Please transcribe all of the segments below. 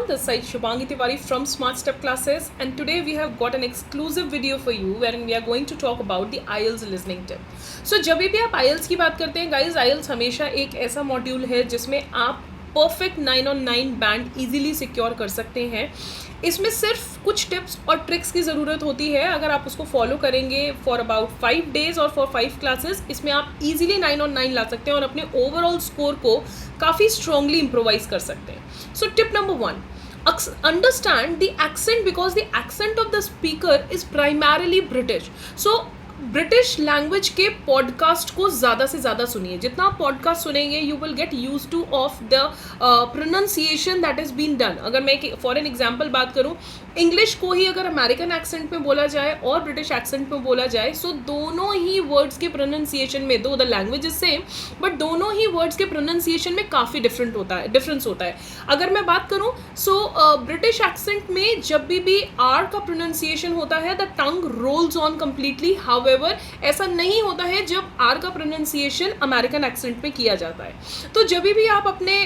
everyone, this side Shubhangi Tiwari from Smart Step Classes, and today we have got an exclusive video for you wherein we are going to talk about the IELTS listening tip. So जब भी आप IELTS की बात करते हैं guys, IELTS हमेशा एक ऐसा मॉड्यूल है जिसमें आप perfect 9 on 9 band easily secure कर सकते हैं. इसमें सिर्फ कुछ टिप्स और ट्रिक्स की ज़रूरत होती है. अगर आप उसको फॉलो करेंगे फॉर अबाउट 5 days और फॉर 5 क्लासेस, इसमें आप इजीली 9 on 9 ला सकते हैं और अपने ओवरऑल स्कोर को काफ़ी स्ट्रांगली इम्प्रोवाइज कर सकते हैं. So tip number 1, understand the accent because the accent of the speaker is primarily British. So British language के पॉडकास्ट को ज़्यादा से ज़्यादा सुनिए. जितना आप पॉडकास्ट सुनेंगे you will get use to of the pronunciation that is been done. अगर मैं फॉर एन एग्जांपल बात करूँ, इंग्लिश को ही अगर अमेरिकन एक्सेंट में बोला जाए और ब्रिटिश एक्सेंट में बोला जाए, सो दोनों ही वर्ड्स के प्रोनाउंसिएशन में, दो the language is same but दोनों ही वर्ड्स के प्रोनाउंसिएशन में काफ़ी डिफरेंस होता है. अगर मैं बात करूँ सो ब्रिटिश एक्सेंट में जब भी आर का प्रोनाउंसिएशन होता है the tongue rolls on completely. However ऐसा नहीं होता है जब आर का प्रोनाउंसिएशन अमेरिकन एक्सेंट में किया जाता है. तो जब भी आप अपने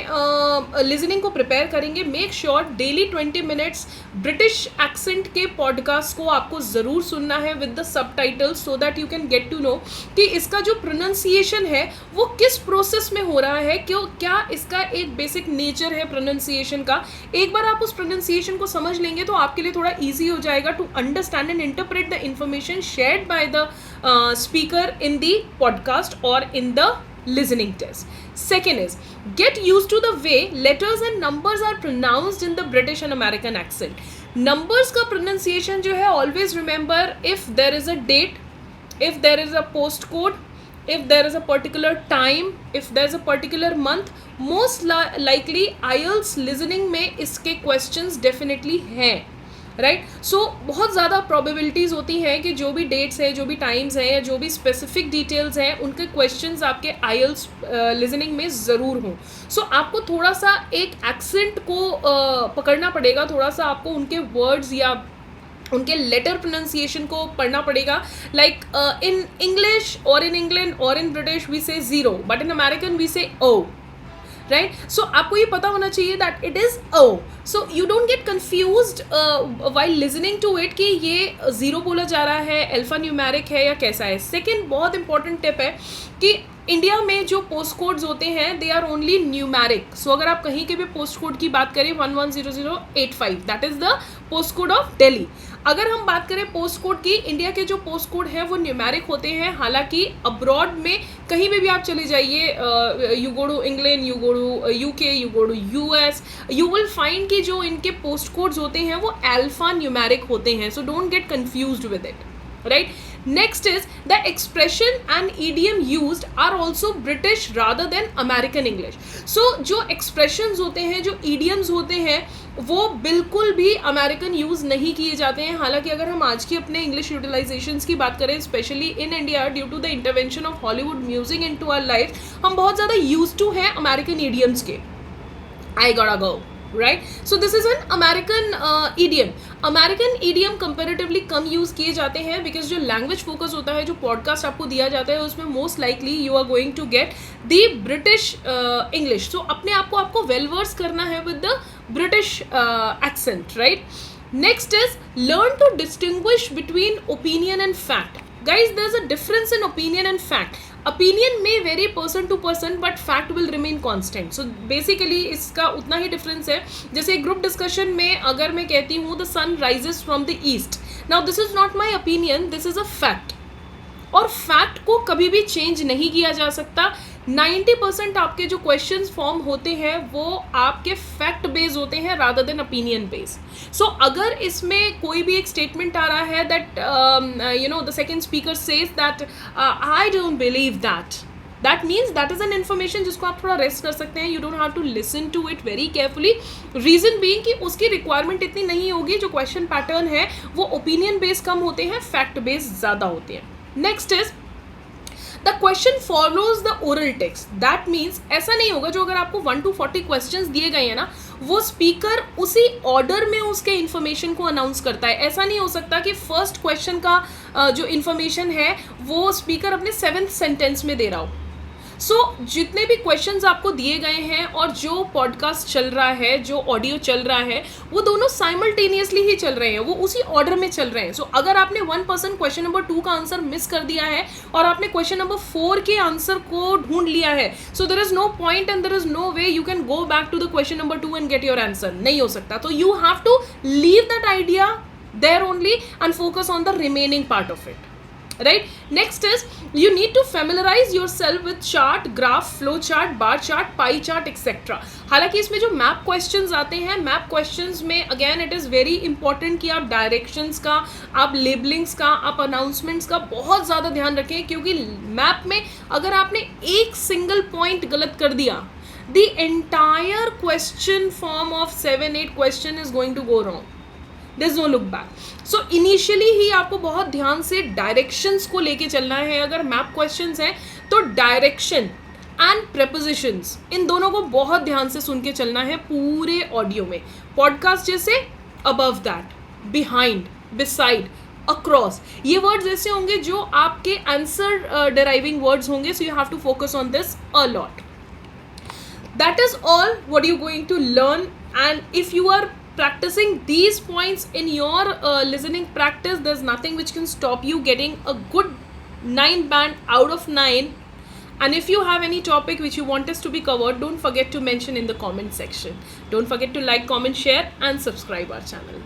लिसनिंग को प्रिपेयर करेंगे, make sure daily 20 minutes British accent के पॉडकास्ट को आपको ज़रूर सुनना है with the subtitles, so that you can get to know कि इसका जो प्रोनाउंसिएशन है वो किस प्रोसेस में हो रहा है, क्या इसका एक बेसिक नेचर है प्रोनाउंसिएशन का. एक बार आप उस प्रोनाउंसिएशन को समझ लेंगे तो आपके लिए थोड़ा ईजी हो जाएगा to understand and interpret the information shared by the speaker in the podcast or in the listening test. Second is, get used to the way letters and numbers are pronounced in the British and American accent. Numbers का pronunciation जो है, always remember if there is a date, if there is a postcode, if there is a particular time, if there is a particular month, most likely IELTS listening में इसके questions definitely हैं. Right. सो बहुत ज़्यादा probabilities होती हैं कि जो भी डेट्स हैं, जो भी टाइम्स हैं या जो भी स्पेसिफिक डिटेल्स हैं, उनके क्वेश्चंस आपके आईएल्स लिसनिंग में ज़रूर हों. सो आपको थोड़ा सा एक एक्सेंट को पकड़ना पड़ेगा, थोड़ा सा आपको उनके वर्ड्स या उनके लेटर प्रोनाउंसिएशन को पढ़ना पड़ेगा. लाइक इन इंग्लिश और इन इंग्लैंड और in British we say zero, but in American we say O. Right. So आपको ये पता होना चाहिए that it is O. So you don't get confused while listening to it कि ये zero बोला जा रहा है, अल्फा न्यूमेरिक है या कैसा है. सेकेंड बहुत इंपॉर्टेंट टिप है कि इंडिया में जो पोस्ट कोड्स होते हैं दे आर ओनली न्यूमेरिक. सो अगर आप कहीं के भी पोस्ट कोड की बात करें 110085, that is the post code of Delhi. अगर हम बात करें पोस्ट कोड की, इंडिया के जो पोस्ट कोड हैं वो न्यूमेरिक होते हैं. हालांकि अब्रॉड में कहीं भी आप चले जाइए, you go to England, you go to UK, you go to US, you will find कि जो इनके पोस्ट कोड्स होते हैं वो अल्फा न्यूमेरिक होते हैं. So don't get confused with it. Right. Next is the expression and idiom used are also British rather than American English. So जो expressions होते हैं, जो idioms होते हैं, वो बिल्कुल भी अमेरिकन यूज़ नहीं किए जाते हैं. हालांकि अगर हम आज की अपने इंग्लिश यूटिलाइजेशंस की बात करें, specially in India due to the intervention of Hollywood music in to our life, हम बहुत ज़्यादा यूज टू हैं अमेरिकन idioms के. I gotta go. Right. So this is an American idiom. American idiom comparatively कम use किए जाते हैं because जो लैंग्वेज फोकस होता है, जो पॉडकास्ट आपको दिया जाता है, उसमें most likely you are going to get the British English. So अपने आप को आपको वेल वर्स करना है with the British accent. Right. Next is learn to distinguish between opinion and fact. Guys, there's a difference in opinion and fact. Opinion may vary person to person, but fact will remain constant. So basically इसका उतना ही difference है. जैसे group discussion में अगर मैं कहती हूँ the sun rises from the east. Now this is not my opinion, this is a fact. और फैक्ट को कभी भी चेंज नहीं किया जा सकता. 90% आपके जो क्वेश्चंस फॉर्म होते हैं वो आपके फैक्ट बेस्ड होते हैं rather than opinion based. So अगर इसमें कोई भी एक स्टेटमेंट आ रहा है that you know the second speaker says that I don't believe that means that is an information जिसको आप थोड़ा रेस्ट कर सकते हैं. You don't have to listen to it very carefully. Reason being कि उसकी रिक्वायरमेंट इतनी नहीं होगी. जो क्वेश्चन पैटर्न है वो ओपिनियन बेस्ड कम होते हैं, फैक्ट बेस्ड ज़्यादा होते हैं. Next is the question follows the oral text. That means ऐसा नहीं होगा जो अगर आपको 1 to 40 क्वेश्चंस दिए गए हैं ना, वो स्पीकर उसी ऑर्डर में उसके इन्फॉर्मेशन को अनाउंस करता है. ऐसा नहीं हो सकता कि फर्स्ट क्वेश्चन का जो इन्फॉर्मेशन है वो स्पीकर अपने 7th सेंटेंस में दे रहा हो. सो जितने भी क्वेश्चंस आपको दिए गए हैं और जो पॉडकास्ट चल रहा है, जो ऑडियो चल रहा है, वो दोनों साइमल्टेनियसली ही चल रहे हैं, वो उसी ऑर्डर में चल रहे हैं. सो अगर आपने 1% क्वेश्चन नंबर 2 का आंसर मिस कर दिया है और आपने क्वेश्चन नंबर 4 के आंसर को ढूंढ लिया है, so there is no point and there is no way you can go back to the question number 2 and get your answer. नहीं हो सकता. तो you have to leave that idea there only and focus on the remaining part of it. Right? Next is you need to familiarize yourself with chart, graph, flow chart, bar chart, pie chart, etc. हालांकि इसमें जो map questions आते हैं, map questions में again it is very important कि आप directions का, आप लेबलिंग्स का, आप अनाउंसमेंट्स का बहुत ज़्यादा ध्यान रखें, क्योंकि मैप में अगर आपने एक सिंगल पॉइंट गलत कर दिया, the entire question form of 7-8 question is going to go wrong. There is no look back. So initially ही आपको बहुत ध्यान से डायरेक्शंस को लेके चलना है. अगर मैप क्वेश्चंस हैं तो डायरेक्शन एंड प्रेपोजिशंस, इन दोनों को बहुत ध्यान से सुन के चलना है पूरे ऑडियो में. पॉडकास्ट जैसे above that, behind, beside, across, ये वर्ड्स ऐसे होंगे जो आपके आंसर डिराइविंग वर्ड्स होंगे. So you have to focus on this a lot. That is all what you're going to learn, and if you are practicing these points in your listening practice, there's nothing which can stop you getting a good 9 band out of 9. And if you have any topic which you want us to be covered, don't forget to mention in the comment section. Don't forget to like, comment, share and subscribe our channel.